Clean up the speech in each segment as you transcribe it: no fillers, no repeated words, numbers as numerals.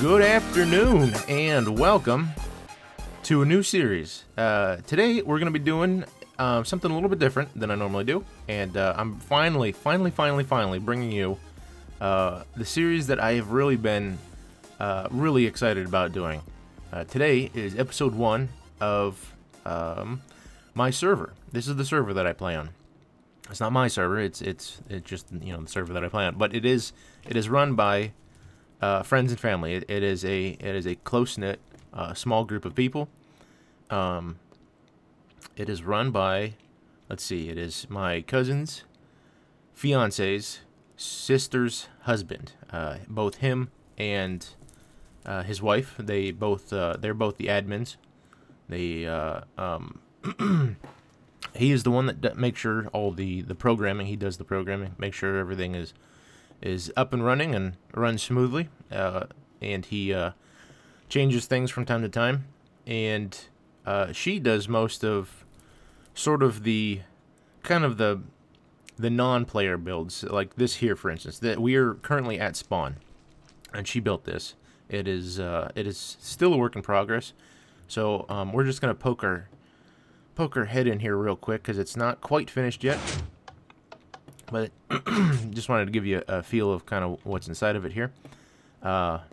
Good afternoon and welcome to a new series. Today we're going to be doing something a little bit different than I normally do, and I'm finally bringing you the series that I have really been really excited about doing. Today is episode 1 of my server. This is the server that I play on. It's not my server. It's just, you know, the server that I play on. But it is run by friends and family. It is a close-knit small group of people. It is run by, let's see, it is my cousin's fiance's sister's husband. Both him and his wife, they're both the admins. He is the one that makes sure all the programming. He does the programming, make sure everything is up and running and runs smoothly. And he changes things from time to time. And she does most of sort of the kind of the non-player builds, like this here, for instance. That we are currently at spawn, and she built this. It is still a work in progress. So we're just gonna poke her head in here real quick because it's not quite finished yet. But just wanted to give you a feel of kind of what's inside of it here. But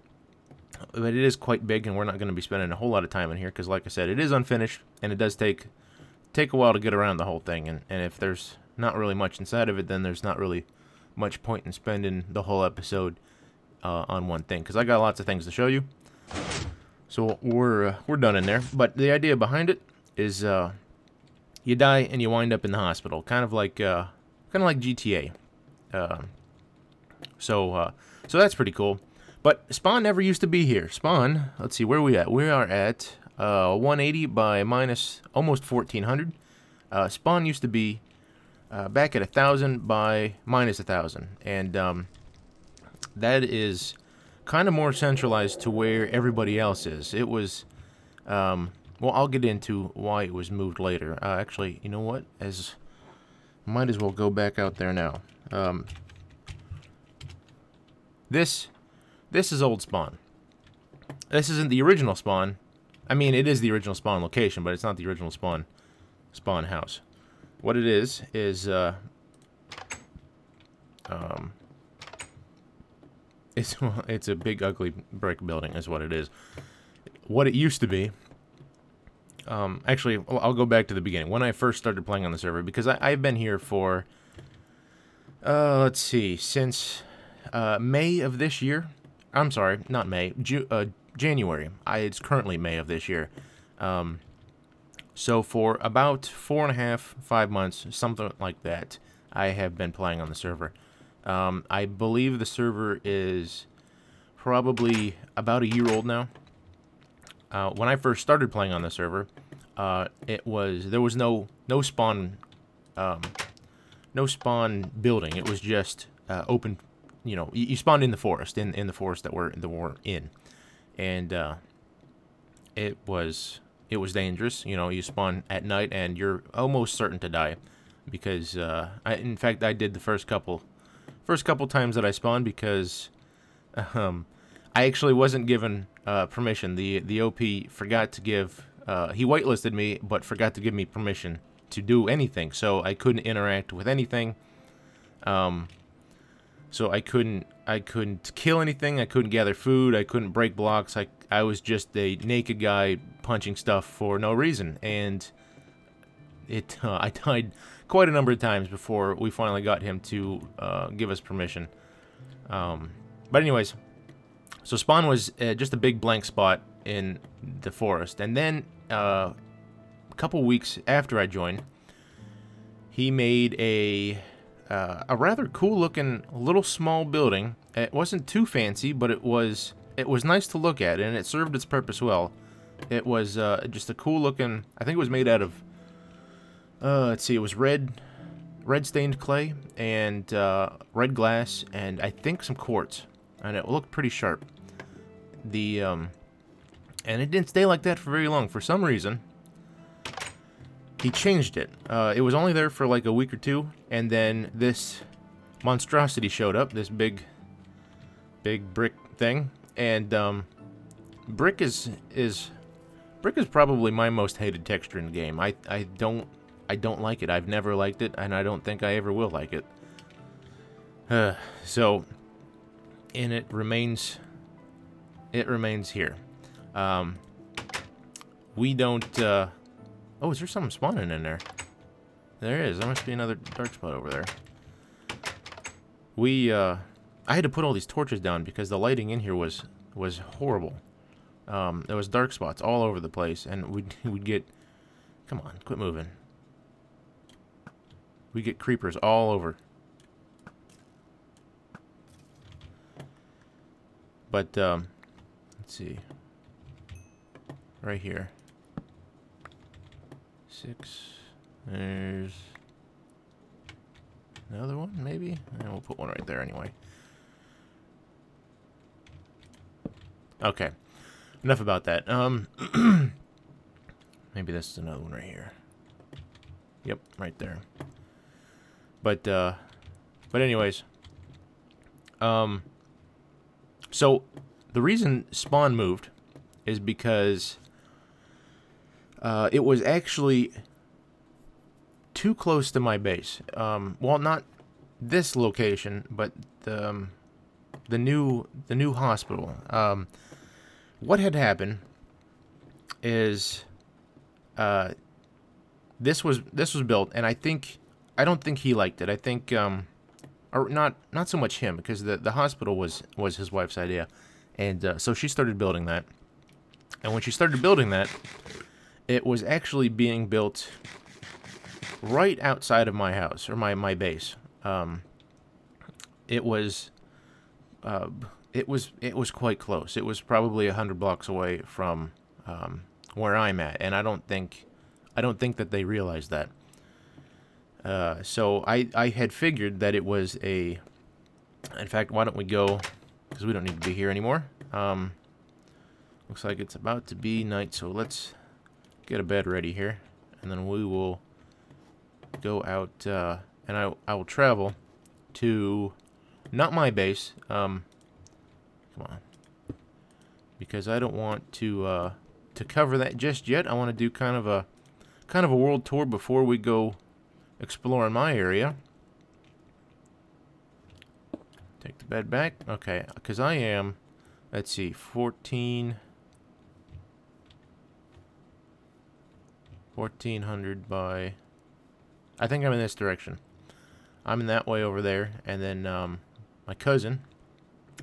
it is quite big, and we're not going to be spending a whole lot of time in here because, like I said, it is unfinished, and it does take a while to get around the whole thing. And if there's not really much inside of it, then there's not really much point in spending the whole episode on one thing, because I got lots of things to show you. So we're done in there. But the idea behind it is you die and you wind up in the hospital, kind of like GTA. So that's pretty cool. But Spawn never used to be here. Spawn, let's see, where are we at? We are at 180 by minus almost 1400. Spawn used to be back at 1000 by minus 1000. And that is kind of more centralized to where everybody else is. It was, well, I'll get into why it was moved later. Actually, you know what? Might as well go back out there now. This is old Spawn. This isn't the original Spawn. I mean, it is the original Spawn location, but it's not the original Spawn house. What it is it's a big ugly brick building is what it is. What it used to be. Actually, I'll go back to the beginning when I first started playing on the server, because I've been here for let's see, since May of this year. I'm sorry, not May, January. It's currently May of this year. So for about 4.5, 5 months, something like that, I have been playing on the server. I believe the server is probably about a year old now. When I first started playing on the server, there was no spawn building. It was just open. You know, you spawned in the forest, in the forest that we're in, and it was dangerous. You know, you spawn at night and you're almost certain to die, because in fact I did the first couple times that I spawned, because I actually wasn't given permission. The OP forgot to give he whitelisted me, but forgot to give me permission to do anything, so I couldn't interact with anything. So I couldn't kill anything, I couldn't gather food, I couldn't break blocks. I was just a naked guy punching stuff for no reason, and I died quite a number of times before we finally got him to give us permission. But anyways, so Spawn was just a big blank spot in the forest, and then a couple weeks after I joined, he made a rather cool-looking little small building. It wasn't too fancy, but it was nice to look at, and it served its purpose well. It was just a cool-looking. I think it was made out of. Let's see, it was red stained clay and red glass, and I think some quartz, and it looked pretty sharp. And it didn't stay like that for very long. For some reason, he changed it. It was only there for like a week or two, and then this monstrosity showed up, this big brick thing, and brick is brick is probably my most hated texture in the game. I don't like it. I've never liked it, and I don't think I ever will like it. So, and it remains here. We don't. Oh, is there something spawning in there? There is. There must be another dark spot over there. I had to put all these torches down because the lighting in here was horrible. There was dark spots all over the place, and we'd get... Come on, quit moving. We get creepers all over. But, let's see. Right here. 6. There's another one, maybe? And we'll put one right there anyway. Okay. Enough about that. Maybe this is another one right here. Yep, right there. But anyways. So, the reason spawn moved is because it was actually too close to my base. Well, not this location, but the new hospital. What had happened is this was built, and I don't think he liked it. I think or not so much him, because the hospital was his wife's idea, and so she started building that. And when she started building that, it was actually being built right outside of my house, or my base. It was quite close. It was probably 100 blocks away from where I'm at, and I don't think that they realized that. So I had figured that it was a... In fact, why don't we go, because we don't need to be here anymore. Looks like it's about to be night, so let's get a bed ready here, and then we will go out, and I will travel to, not my base, come on, because I don't want to cover that just yet. I want to do kind of a world tour before we go exploring my area. Take the bed back, okay, because I am, let's see, 1400 by... I think I'm in this direction. I'm in that way over there, and then my cousin,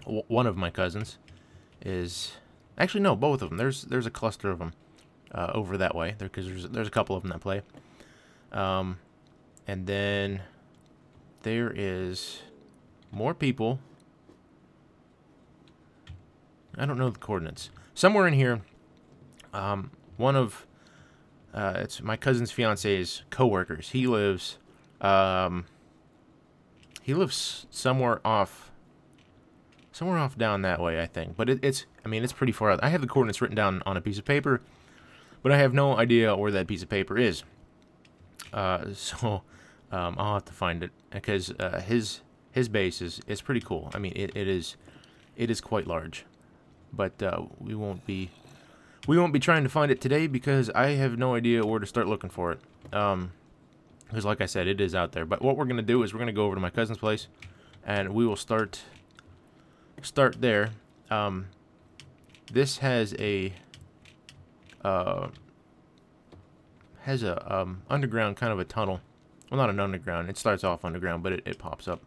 one of my cousins, is... Actually, no, both of them. There's a cluster of them over that way, because there's a couple of them that play. And then there is more people. I don't know the coordinates. Somewhere in here, one of... it's my cousin's fiance's co-workers. He lives somewhere off down that way, I think. But it's pretty far out. I have the coordinates written down on a piece of paper, but I have no idea where that piece of paper is. So I'll have to find it, because his base is pretty cool. I mean, it is quite large, but we won't be trying to find it today, because I have no idea where to start looking for it. Because like I said, it is out there. But what we're going to do is we're going to go over to my cousin's place, and we will start there. This has a underground kind of a tunnel. Well, not an underground. It starts off underground, but it pops up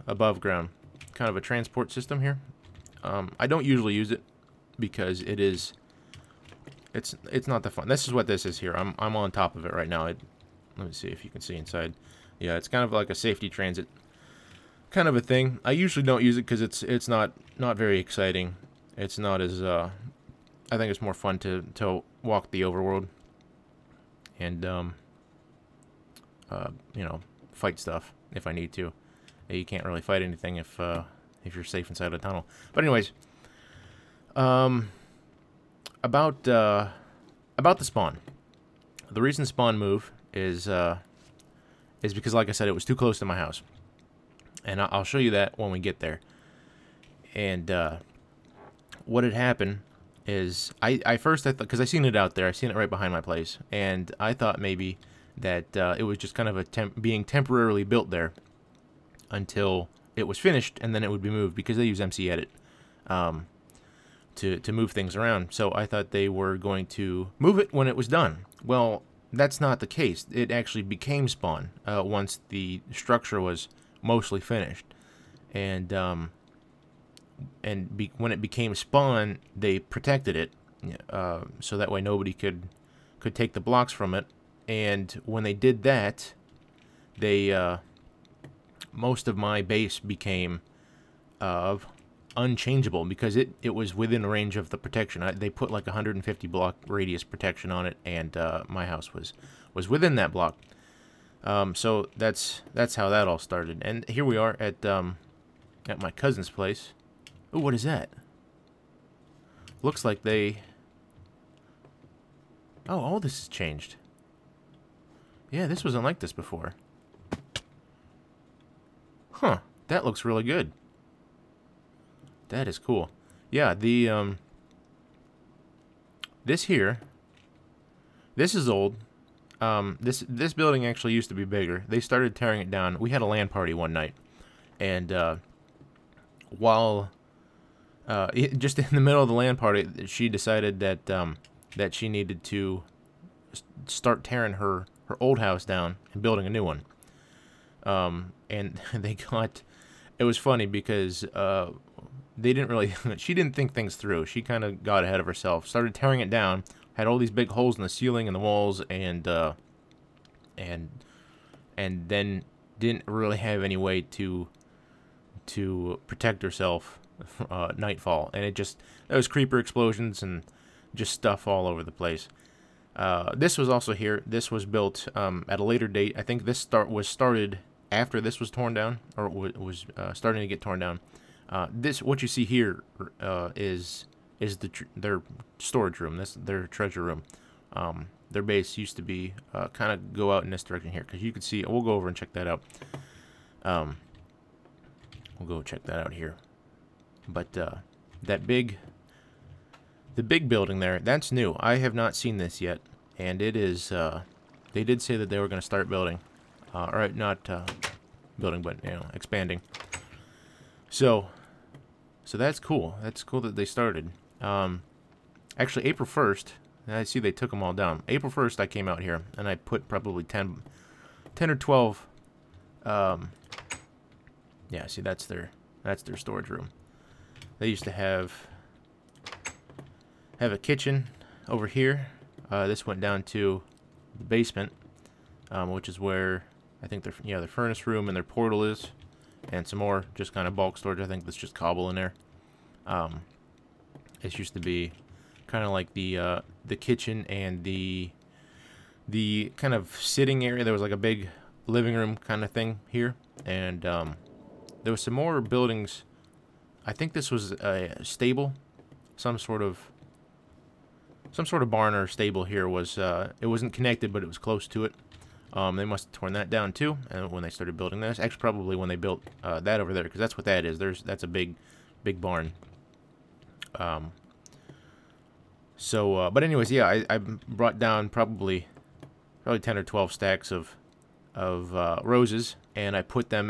above ground. Kind of a transport system here. I don't usually use it, because it's not that fun. This is what this is here. I'm on top of it right now. Let me see if you can see inside. Yeah, it's kind of like a safety transit kind of a thing. I usually don't use it because it's not very exciting. It's not as I think it's more fun to walk the overworld and you know, fight stuff if I need to. You can't really fight anything if you're safe inside a tunnel. But anyways, about the spawn. The reason spawn move is because, like I said, it was too close to my house, and I'll show you that when we get there. And what had happened is I first I thought, because I seen it out there, I seen it right behind my place, and I thought maybe that it was just kind of a being temporarily built there until it was finished, and then it would be moved because they use MC Edit to move things around. So I thought they were going to move it when it was done. Well, that's not the case. It actually became Spawn once the structure was mostly finished, and when it became Spawn, they protected it so that way nobody could take the blocks from it. And when they did that, they most of my base became unchangeable because it was within range of the protection. They put like 150 block radius protection on it, and my house was within that block. So that's how that all started. And here we are at my cousin's place. Ooh, what is that? Looks like they... Oh, all this has changed. Yeah, this wasn't like this before. Huh, that looks really good. That is cool. Yeah, the, this here, this is old. This building actually used to be bigger. They started tearing it down. We had a LAN party one night, and, while... just in the middle of the LAN party, she decided that that she needed to start tearing her old house down and building a new one. And they got... It was funny because they didn't really... She didn't think things through. She kind of got ahead of herself. Started tearing it down. Had all these big holes in the ceiling and the walls, and then didn't really have any way to protect herself. Nightfall, and there was creeper explosions and just stuff all over the place. This was also here. This was built at a later date. I think this was started after this was torn down, or was starting to get torn down. What you see here is their storage room. This their treasure room. Their base used to be kind of go out in this direction here, because you can see. We'll go over and check that out. We'll go check that out here. But the big building there, that's new. I have not seen this yet, and it is. They did say that they were going to start building, or not building, but expanding. So that's cool. That's cool that they started. Actually, April 1st. I see they took them all down. April 1st, I came out here and I put probably 10 or 12. Yeah, see that's their storage room. They used to have a kitchen over here. This went down to the basement, which is where I think their furnace room and their portal is, and some more just kind of bulk storage. I think that's just cobble in there. It used to be kind of like the kitchen and the kind of sitting area. There was like a big living room kind of thing here, and there was some more buildings. I think this was a stable, some sort of barn or stable here. It wasn't connected, but it was close to it. They must have torn that down too, and when they started building this, actually probably when they built that over there, because that's what that is. That's a big barn. But anyways, yeah, I brought down probably 10 or 12 stacks of roses, and I put them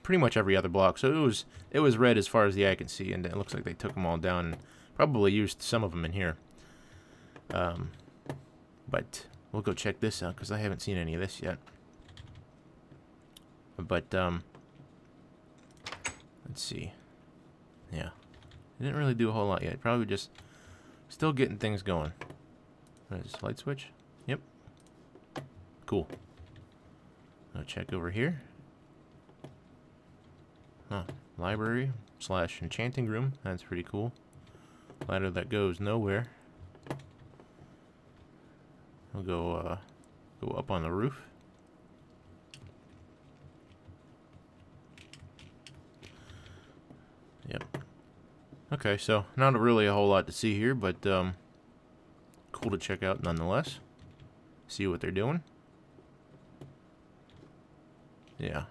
pretty much every other block. So it was red as far as the eye can see, and it looks like they took them all down and probably used some of them in here. But we'll go check this out because I haven't seen any of this yet. But let's see. Yeah, I didn't really do a whole lot yet. Probably just still getting things going. What is this, light switch? Yep. Cool. I'll check over here. Huh. Library / enchanting room. That's pretty cool. Ladder that goes nowhere. We'll go up on the roof. Yep. Okay, so not really a whole lot to see here, but cool to check out nonetheless. See what they're doing. Yeah.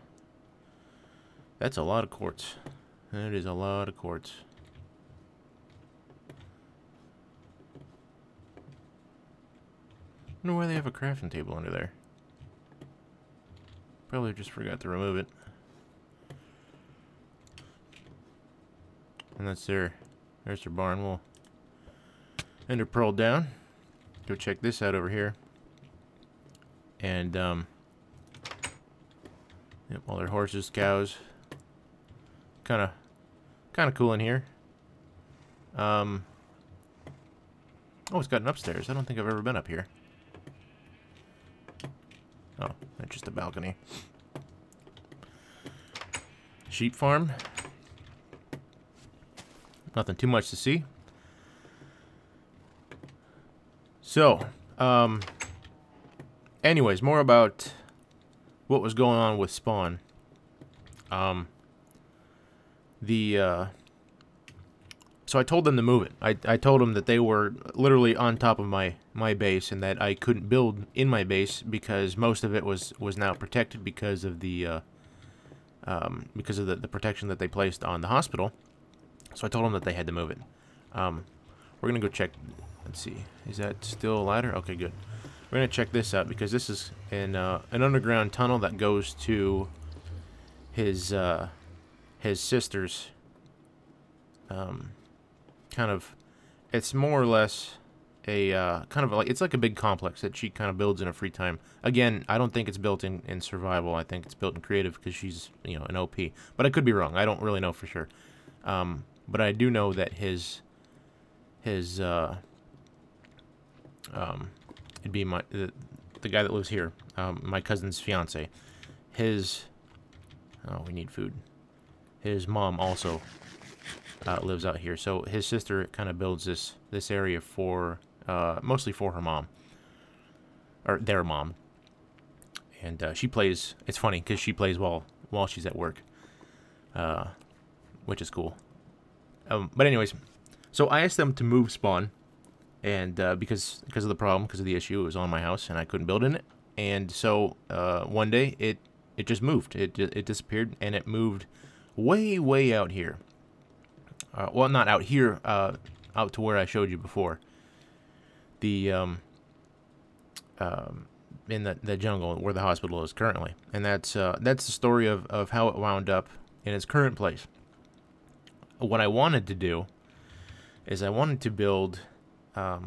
That's a lot of quartz. That is a lot of quartz. Wonder why they have a crafting table under there. Probably just forgot to remove it. And that's there's their barn. We'll ender pearl down. Go check this out over here. And yep, all their horses, cows. Kind of cool in here. Oh, it's got an upstairs. I don't think I've ever been up here. Oh, that's just a balcony. Sheep farm. Nothing too much to see. So, anyways, more about what was going on with Spawn. So I told them to move it. I told them that they were literally on top of my base and that I couldn't build in my base because most of it was now protected because of the protection that they placed on the hospital. So I told them that they had to move it. We're gonna go check. Let's see. Is that still a ladder? Okay, good. We're gonna check this out because this is an underground tunnel that goes to his sister's. Kind of, it's more or less a kind of like, it's like a big complex that she kind of builds in her free time. Again, I don't think it's built in survival. I think it's built in creative because she's, you know, an OP. But I could be wrong. I don't really know for sure. But I do know that his it'd be the guy that lives here, my cousin's fiance. Oh, we need food. His mom also lives out here, so his sister kind of builds this area for mostly for her mom, or their mom, and she plays. It's funny because she plays while she's at work, which is cool. But anyways, so I asked them to move Spawn, and because of the problem, because of the issue, it was on my house and I couldn't build in it, and so one day it just moved. It disappeared and it moved way out here. Well, not out here, out to where I showed you before. The in the jungle where the hospital is currently, and that's the story of how it wound up in its current place. What I wanted to do is I wanted to build. I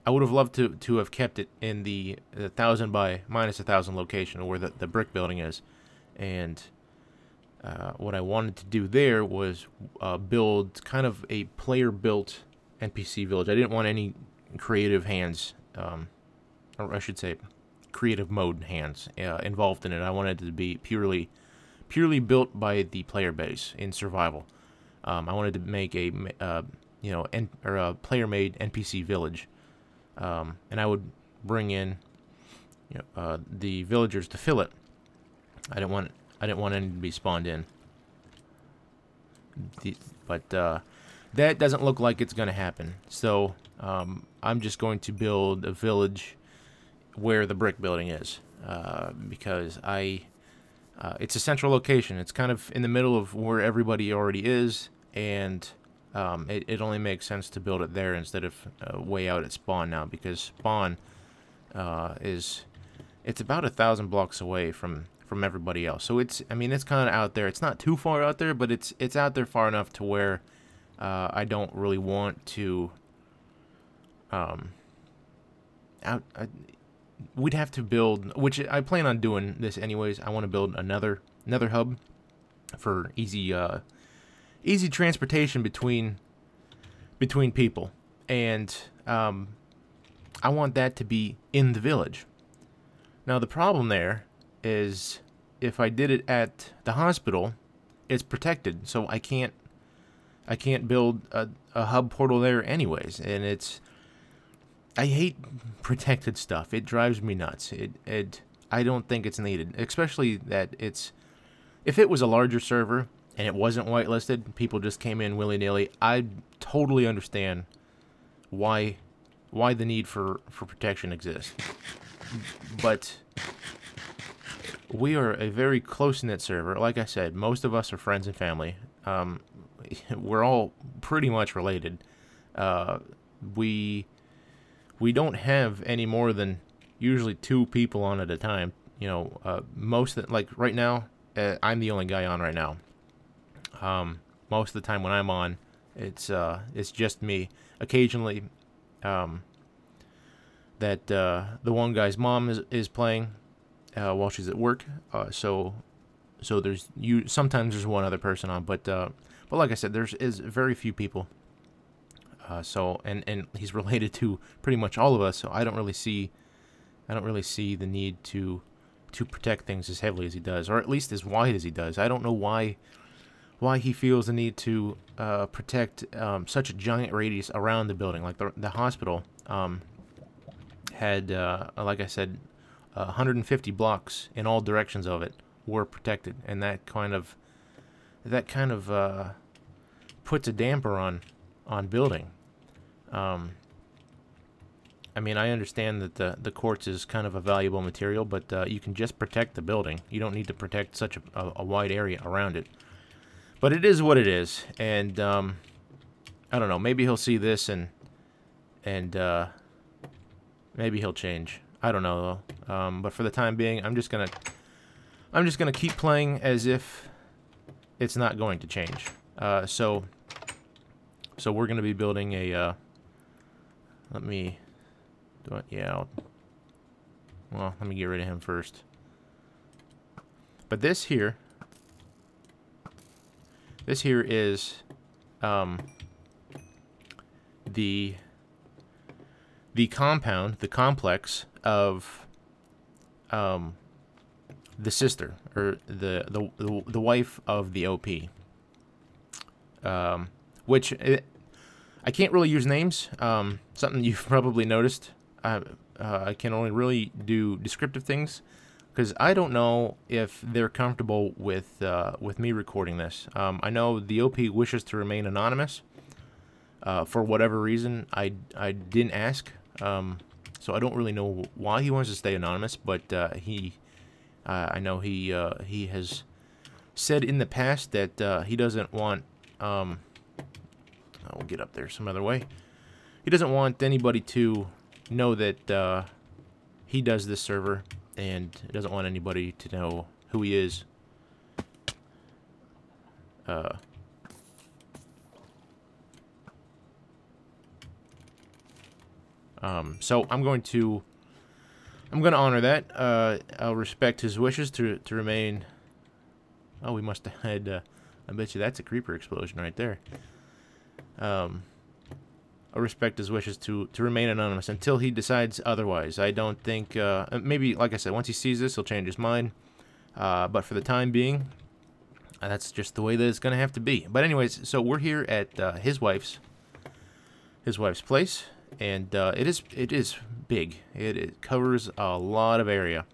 would have loved to have kept it in the 1,000 by -1,000 location where the brick building is, and what I wanted to do there was build kind of a player-built NPC village. I didn't want any creative hands, or I should say, creative mode hands involved in it. I wanted it to be purely built by the player base in survival. I wanted to make a a player-made NPC village, and I would bring in the villagers to fill it. I didn't want any to be spawned in. But that doesn't look like it's going to happen. So I'm just going to build a village where the brick building is, because it's a central location. It's kind of in the middle of where everybody already is, and it only makes sense to build it there instead of way out at Spawn now, because Spawn it's about 1,000 blocks away from everybody else. So it's kind of out there. It's not too far out there, but it's out there far enough to where I don't really want to we'd have to build, which I plan on doing this anyways. I want to build another hub for easy transportation between people, and I want that to be in the village. Now the problem there is if I did it at the hospital, it's protected, so I can't build a hub portal there anyways, and I hate protected stuff. It drives me nuts. I don't think it's needed, especially that if it was a larger server and it wasn't whitelisted, people just came in willy-nilly, I totally understand why the need for protection exists. But we are a very close-knit server. Like I said, most of us are friends and family. We're all pretty much related. We don't have any more than usually 2 people on at a time. You know, like right now, I'm the only guy on right now. Most of the time when I'm on, it's just me. Occasionally, that the one guy's mom is playing while she's at work. So sometimes there's one other person on, but like I said, is very few people. So and he's related to pretty much all of us. So I don't really see the need to protect things as heavily as he does, or at least as wide as he does. I don't know why he feels the need to protect such a giant radius around the building. Like the hospital had, like I said, 150 blocks in all directions of it were protected, and that kind of puts a damper on building. I mean, I understand that the quartz is kind of a valuable material, but you can just protect the building. You don't need to protect such a wide area around it. But it is what it is, and I don't know. Maybe he'll see this and maybe he'll change. I don't know though. But for the time being, I'm just gonna keep playing as if it's not going to change. So we're gonna be building a. Let me do it. Yeah. Well, let me get rid of him first. But this here is the compound, the complex of the sister, or the wife of the OP. Which I can't really use names. Something you've probably noticed. I can only really do descriptive things, because I don't know if they're comfortable with me recording this. I know the OP wishes to remain anonymous. For whatever reason, I didn't ask. So I don't really know why he wants to stay anonymous, but I know he has said in the past that he doesn't want. I'll get up there some other way. He doesn't want anybody to know that he does this server, and doesn't want anybody to know who he is. So I'm going to honor that. I'll respect his wishes to remain. Oh, we must have had. I bet you that's a creeper explosion right there. I'll respect his wishes to remain anonymous until he decides otherwise. I don't think. Maybe, like I said, once he sees this, he'll change his mind. But for the time being, that's just the way that it's going to have to be. But anyways, so we're here at his wife's place. And it is big. It covers a lot of area.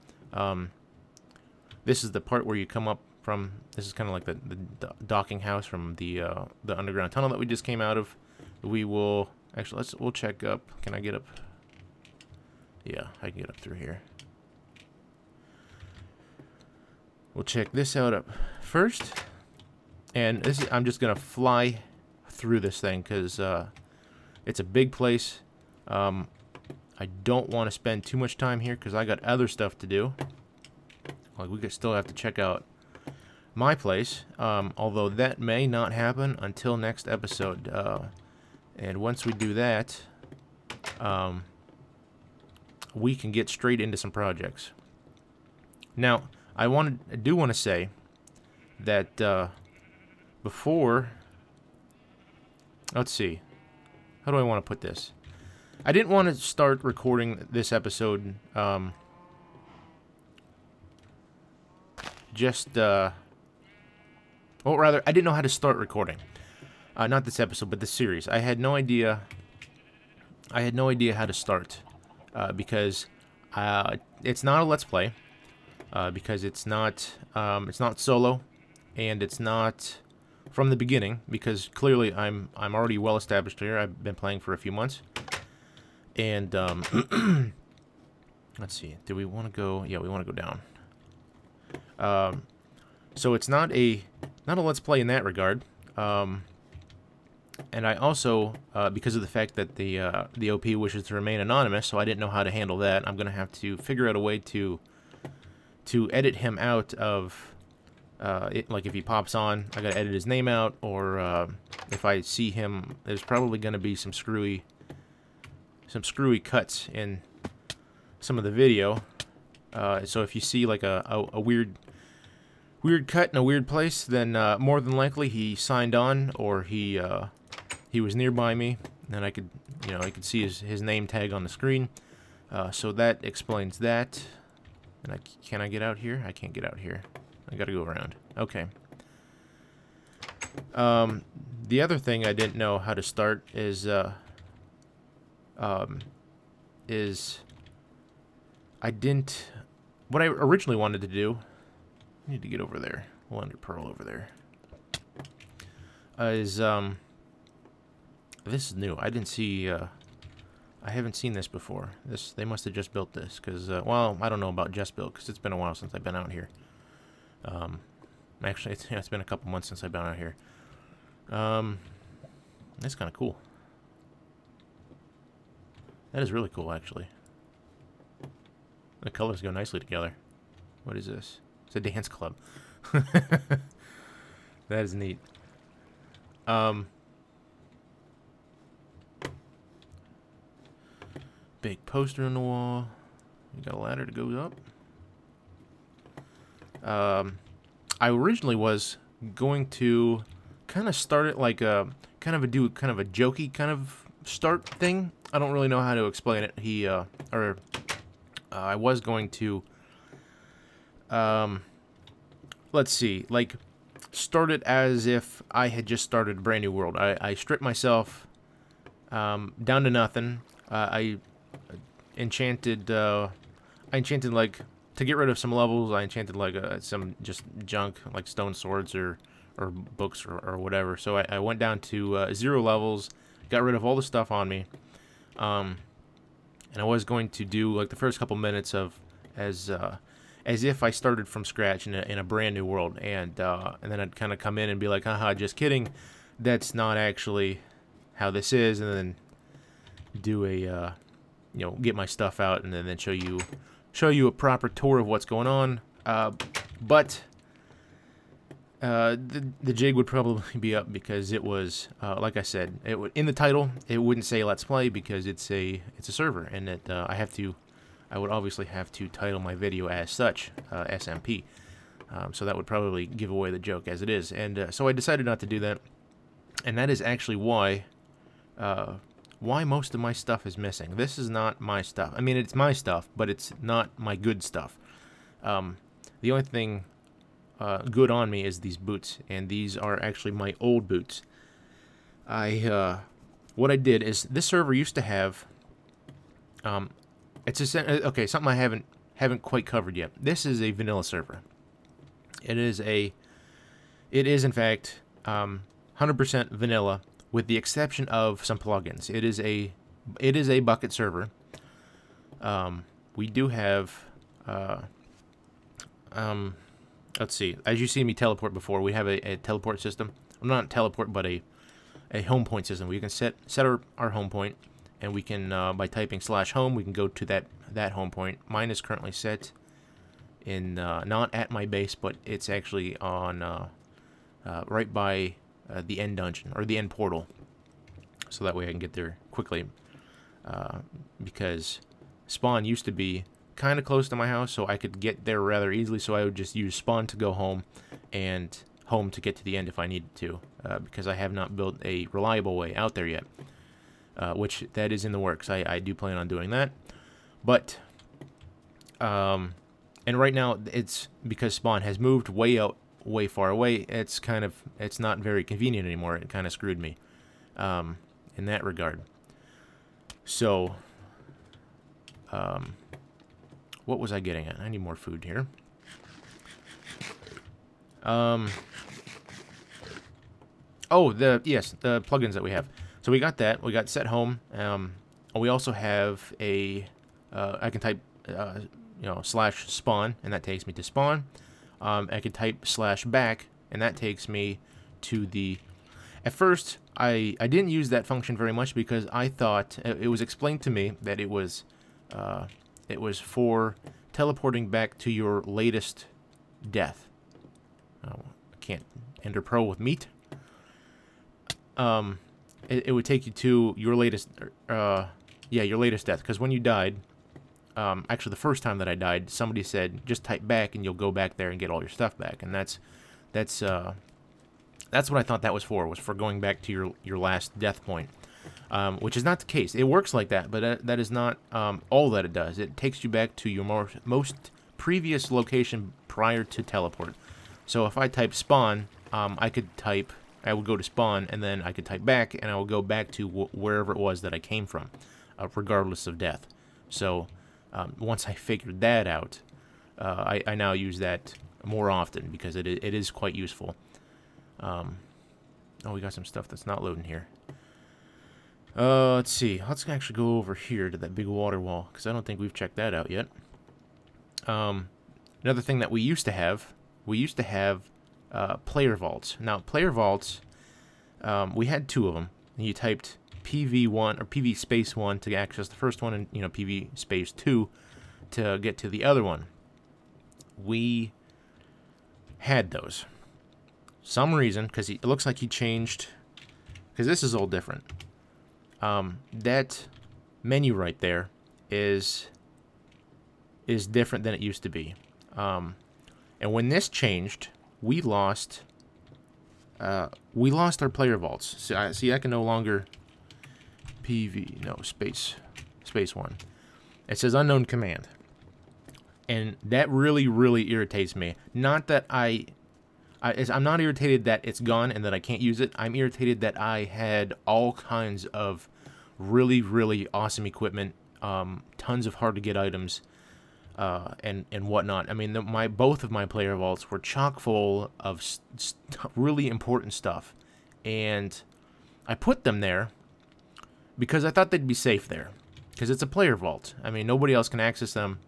This is the part where you come up from. This is kind of like the docking house from the underground tunnel that we just came out of. We will actually we'll check up. Can I get up? Yeah, I can get up through here. We'll check this out up first, and I'm just gonna fly through this thing because it's a big place. I don't want to spend too much time here because I got other stuff to do. Like, we could still have to check out my place, although that may not happen until next episode. And once we do that, we can get straight into some projects. Now, I do want to say that before, let's see, how do I want to put this? I didn't want to start recording this episode or rather, I didn't know how to start recording. Not this episode, but this series. I had no idea how to start because it's not a Let's Play, because it's not solo, and it's not from the beginning, because clearly I'm already well established here. I've been playing for a few months. And let's see. Do we want to go? Yeah, we want to go down. So it's not a Let's Play in that regard. And I also, because of the fact that the OP wishes to remain anonymous, so I didn't know how to handle that. I'm gonna have to figure out a way to edit him out of like if he pops on, I gotta edit his name out, or if I see him, there's probably gonna be some screwy cuts in some of the video. So if you see like a weird cut in a weird place, then more than likely he signed on, or he was nearby me, and I could, you know, I could see his name tag on the screen. So that explains that. And can I get out here? I can't get out here. I gotta go around. Okay. The other thing I didn't know how to start is I didn't. What I originally wanted to do. I need to get over there. We'll under Pearl over there. This is new. I didn't see. I haven't seen this before. They must have just built this, because well, I don't know about just built, because it's been a while since I've been out here. Actually, it's been a couple months since I've been out here. That's kind of cool. That is really cool, actually. The colors go nicely together. What is this? It's a dance club. That is neat. Big poster on the wall. You got a ladder that goes up. I originally was going to kind of start it like a kind of a jokey kind of start thing. I don't really know how to explain it. I was going to let's see, like start it as if I had just started a brand new world. I stripped myself down to nothing. I enchanted like, to get rid of some levels, I enchanted like some just junk like stone swords or books or whatever. So I went down to 0 levels, got rid of all the stuff on me, and I was going to do like the first couple minutes of as if I started from scratch in a brand new world, and then I'd kind of come in and be like, haha, just kidding, that's not actually how this is, and then do a you know, get my stuff out, and then show you a proper tour of what's going on. But the jig would probably be up, because it was like I said, in the title it wouldn't say Let's Play, because it's a server, and that I would obviously have to title my video as such, SMP. So that would probably give away the joke as it is, and so I decided not to do that, and that is actually why most of my stuff is missing. This is not my stuff. I mean, it's my stuff, but it's not my good stuff. The only thing good on me is these boots, and these are actually my old boots. What I did is, this server used to have okay, something I haven't quite covered yet. This is a vanilla server. It is in fact 100% vanilla, with the exception of some plugins. It is a bucket server. We do have let's see, as you see me teleport before, we have a teleport system. Well, not teleport, but a home point system. We can set our home point, and we can by typing /home, we can go to that home point. Mine is currently set in not at my base, but it's actually on right by the end dungeon, or the end portal, so that way I can get there quickly, because spawn used to be kind of close to my house, so I could get there rather easily. So I would just use spawn to go home, and home to get to the end if I needed to, because I have not built a reliable way out there yet, which that is in the works. I do plan on doing that, but and right now it's because spawn has moved way far away. It's not very convenient anymore. It kind of screwed me in that regard. So what was I getting at? I need more food here. Oh, the plugins that we have. So we got that. We got set home. We also have a I can type /spawn, and that takes me to spawn. I can type /back, and that takes me to the... At first, I didn't use that function very much because I thought it was explained to me that it was for teleporting back to your latest death. Oh, I can't enter pro with meat. It would take you to your latest, your latest death. Because when you died, actually the first time that I died, somebody said just type back and you'll go back there and get all your stuff back. And that's what I thought that was for going back to your last death point. Which is not the case. It works like that, but that is not all that it does. It takes you back to your most previous location prior to teleport. So if I type spawn, I would go to spawn, and then I could type back, and I would go back to wherever it was that I came from, regardless of death. So once I figured that out, I now use that more often because it is quite useful. Oh, we got some stuff that's not loading here. Let's see. Let's actually go over here to that big water wall, because I don't think we've checked that out yet. Another thing that we used to have player vaults. Now, player vaults, we had 2 of them. And you typed PV1 or PV space 1 to access the first one, and PV space 2 to get to the other one. We had those. Some reason, because it looks like he changed, because this is all different. That menu right there is different than it used to be. And when this changed, we lost our player vaults. See, I can no longer space 1. It says unknown command, and that really, really irritates me. Not that I'm not irritated that it's gone and that I can't use it. I'm irritated that I had all kinds of really, really awesome equipment, tons of hard-to-get items, and whatnot. I mean, both of my player vaults were chock full of really important stuff, and I put them there because I thought they'd be safe there, because it's a player vault. I mean, nobody else can access them.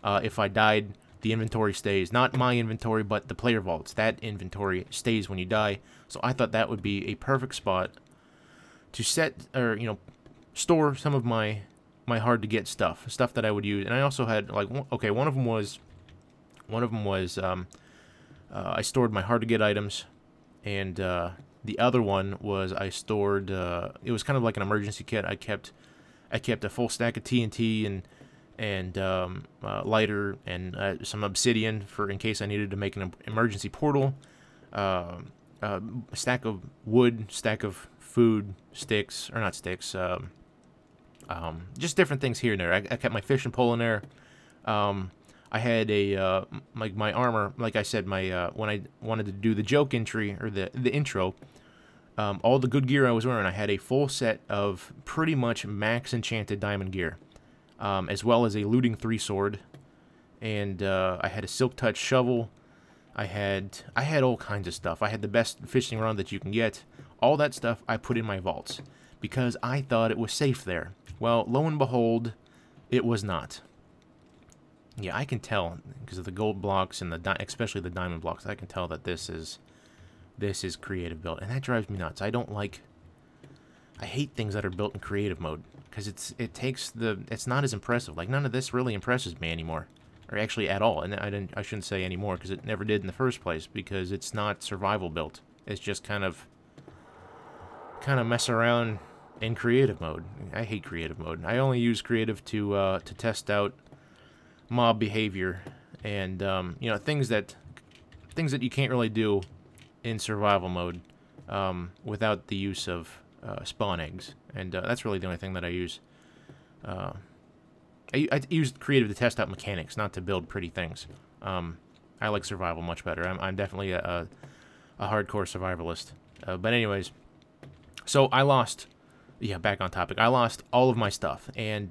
If I died, the inventory stays. Not my inventory, but the player vaults. That inventory stays when you die. So I thought that would be a perfect spot to store some of my hard-to-get stuff that I would use. And I also had, like, one of them was I stored my hard-to-get items, and the other one was I stored, it was kind of like an emergency kit. I kept a full stack of TNT and lighter and some obsidian for in case I needed to make an emergency portal. A stack of wood, stack of food, sticks, or not sticks, just different things here and there. I kept my fishing pole in there. I had my armor, like I said, when I wanted to do the joke entry, or the intro, all the good gear I was wearing, I had a full set of pretty much max enchanted diamond gear, as well as a looting 3 sword, and I had a silk touch shovel. I had all kinds of stuff. I had the best fishing rod that you can get. All that stuff I put in my vaults because I thought it was safe there. Well, lo and behold, it was not. Yeah, I can tell because of the gold blocks and especially the diamond blocks. I can tell that this is creative built, and that drives me nuts. I hate things that are built in creative mode because it's not as impressive. Like, none of this really impresses me anymore, or actually at all. And I shouldn't say anymore because it never did in the first place, because it's not survival built. It's just kind of mess around in creative mode. I hate creative mode. I only use creative to test out mob behavior and things that you can't really do in survival mode without the use of spawn eggs, and that's really the only thing that I use. I use creative to test out mechanics, not to build pretty things. I like survival much better. I'm definitely a hardcore survivalist. But anyways, so I lost. Yeah, back on topic. I lost all of my stuff, and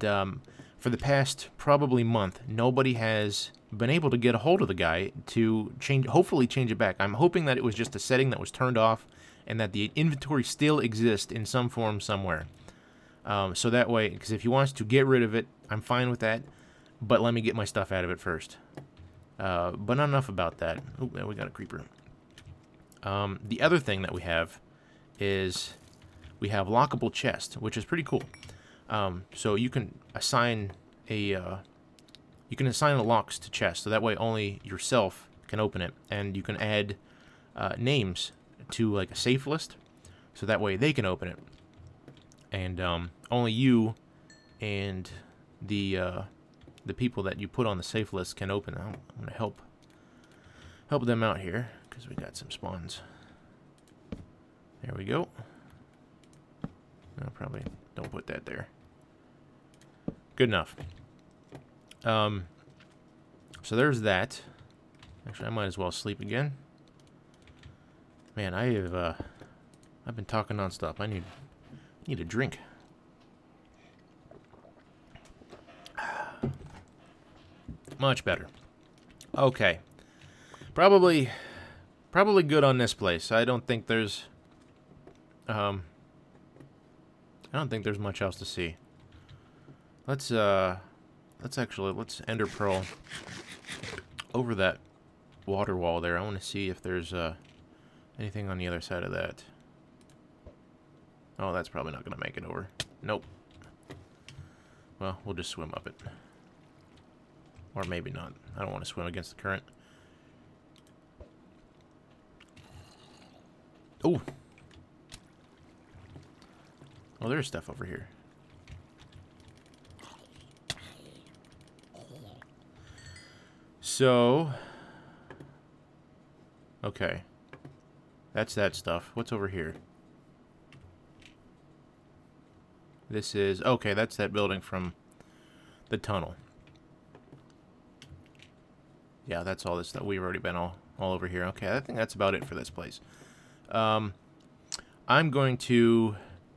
for the past probably month, nobody has been able to get a hold of the guy to hopefully change it back. I'm hoping that it was just a setting that was turned off, and that the inventory still exists in some form somewhere. So that way, because if he wants to get rid of it, I'm fine with that, but let me get my stuff out of it first. But not enough about that. Oh, we got a creeper. The other thing that we have is we have lockable chest, which is pretty cool. So you can assign locks to chests, so that way only yourself can open it, and you can add names to like a safe list, so that way they can open it, and only you and the people that you put on the safe list can open it. I'm gonna help them out here because we got some spawns. There we go. No, probably don't put that there. Good enough. So there's that. Actually, I might as well sleep again. Man, I've been talking nonstop. I need a drink. Much better. Okay. Probably good on this place. I don't think there's much else to see. Let's ender pearl over that water wall there. I want to see if there's anything on the other side of that. Oh, that's probably not going to make it over. Nope. Well, we'll just swim up it. Or maybe not. I don't want to swim against the current. Oh! Oh, there's stuff over here. So... okay. That's that stuff. What's over here? This is... okay, that's that building from the tunnel. Yeah, that's all this stuff. We've already been all over here. Okay, I think that's about it for this place. I'm going to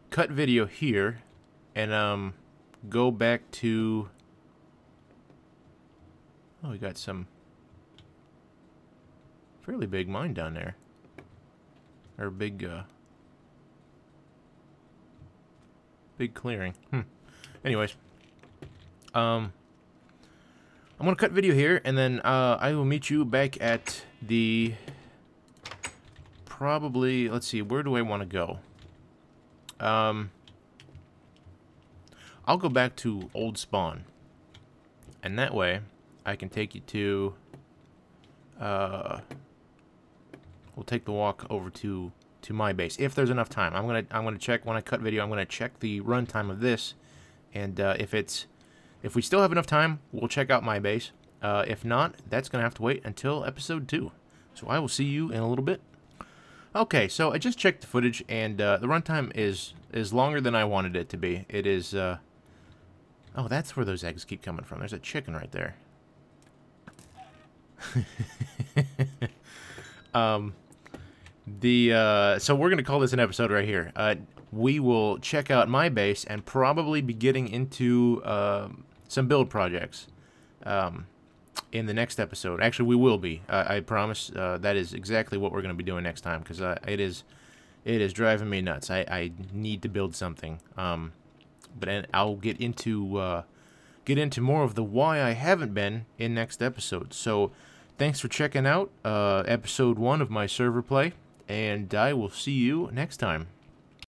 cut video here and go back to... oh, we got some fairly big mine down there. Or big clearing. Anyways, I'm gonna cut video here, and then I will meet you back at the... probably, let's see, where do I want to go? I'll go back to Old Spawn, and that way I can take you to... we'll take the walk over to my base if there's enough time. I'm gonna check when I cut video. I'm gonna check the runtime of this, and if we still have enough time, we'll check out my base. If not, that's gonna have to wait until episode 2. So I will see you in a little bit. Okay, so I just checked the footage, and the runtime is longer than I wanted it to be. It is. Oh, that's where those eggs keep coming from. There's a chicken right there. So we're gonna call this an episode right here. We will check out my base and probably be getting into some build projects in the next episode. Actually, we will be. I promise. That is exactly what we're gonna be doing next time, because it is driving me nuts. I need to build something. But I'll get into more of the why I haven't been in next episode. So thanks for checking out episode 1 of my server play, and I will see you next time.